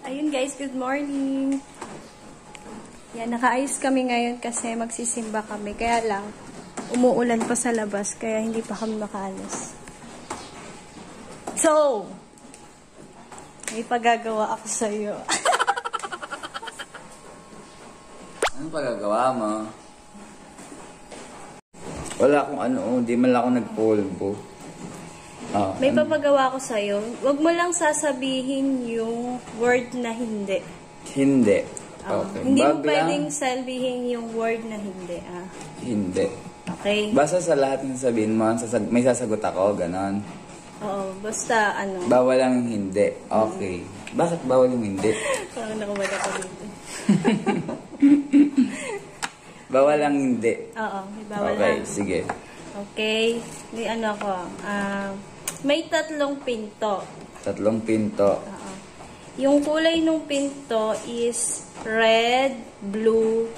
Ayun guys, good morning. Yan, nakaayos kami ngayon kasi magsisimba kami. Kaya lang, umuulan pa sa labas, kaya hindi pa kami makaalis. So, may pagagawa ako sa'yo. Anong pagagawa mo? Wala akong ano, hindi man lang ako nagpolvo. May papagawa ko sa'yo. Huwag mo lang sasabihin yung word na hindi. Hindi. Okay. Hindi mo pwedeng sabihin yung word na hindi. Hindi. Okay. Basta sa lahat ng sabihin mo, may sasagot ako, ganon. Oo, basta ano. Bawal lang hindi. Okay. Bakit bawal yung hindi? Parang nakabala ko dito. Bawal lang hindi. Oo, bawal okay, lang. Sige. Okay. May ano ako. May 3 pinto. 3 pinto. Yung kulay ng pinto is red, blue,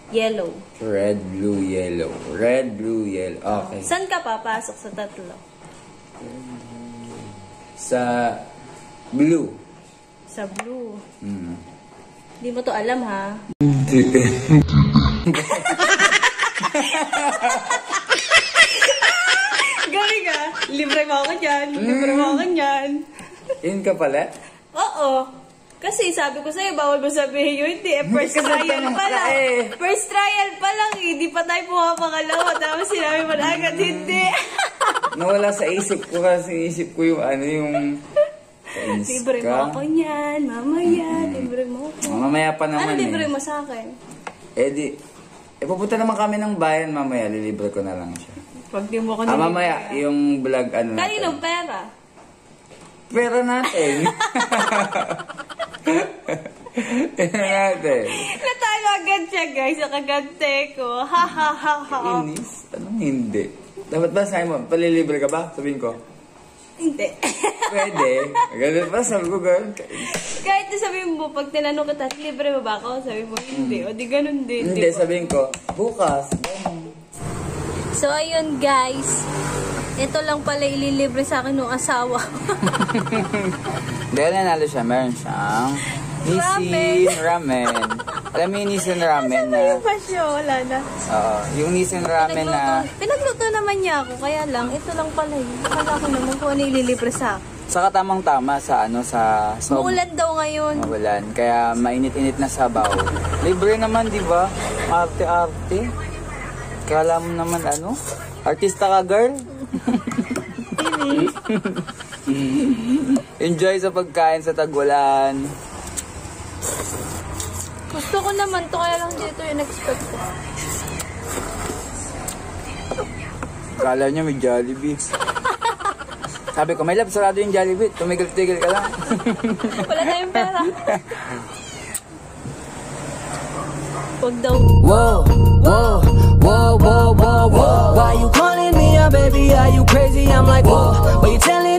yellow. Red, blue, yellow. Red, blue, yellow. Okay. Saan ka papasok sa 3? Sa blue. Sa blue. Hindi mo to alam, ha? Galing ka. Libre mo ako dyan. Libre mo ako dyan. Yun ka pala? Oo. Kasi sabi ko sa'yo, bawal mo sabihin yun. Hindi, first trial pa lang. First trial pa lang, hindi pa tayo pumapakalawa. Tapos sinabi mo na agad, hindi. Nawala sa isip ko kasi isip ko yung ano yung... Libre mo ako niyan, mamaya. Libre mo ako. Mamaya pa naman ano libre mo sa akin? Pupunta naman kami ng bayan mamaya. Lilibre ko na lang siya. Pag di mo ko nilibre. Mamaya, yung vlog ano natin. Kaninong pera? Pera natin. Pera natin. Natalo agad siya, guys. Nakagante ko. Ha, ha, ha, ha. Inis? Anong hindi? Dapat ba, Simon, palilibre ka ba? Sabihin ko. Hindi. Pwede. Ganun pa, sabi ko ganun. Kahit na sabihin mo, pag tinanong kita, libre mo ba ako? Sabi mo, hindi. O di ganun din. Hindi, sabihin ko, bukas. So, ayun guys. Ito lang pala ililibre sa akin ng asawa. Dahil nanalo siya, meron siyang Nissin Ramen. Alam mo yung Nissin Ramen na... Yung pasyo, wala na. Oo, yung Nissin Ramen na... Pinagluto naman niya ako, kaya lang, ito lang pala yun. Akala ko naman kung ano ililibre sa akin. Saka tamang-tama sa ano, sa... Maulan daw ngayon. Maulan, kaya mainit-init na sabaw. Libre naman, di ba? Arte-arte. Kala mo naman ano? Artista ka, girl? Enjoy sa pagkain sa tag-ulan. Gusto ko naman to, kaya lang dito yung expect ko. Kala niya may Jollibee. Sabi ko, may love, sarado yung Jollibee. Tumigil-tigil ka lang. Wala tayong pera. Wag daw. Whoa, whoa, whoa, whoa, whoa, whoa. Why you calling me up, baby? Are you crazy? I'm like, whoa. Why you telling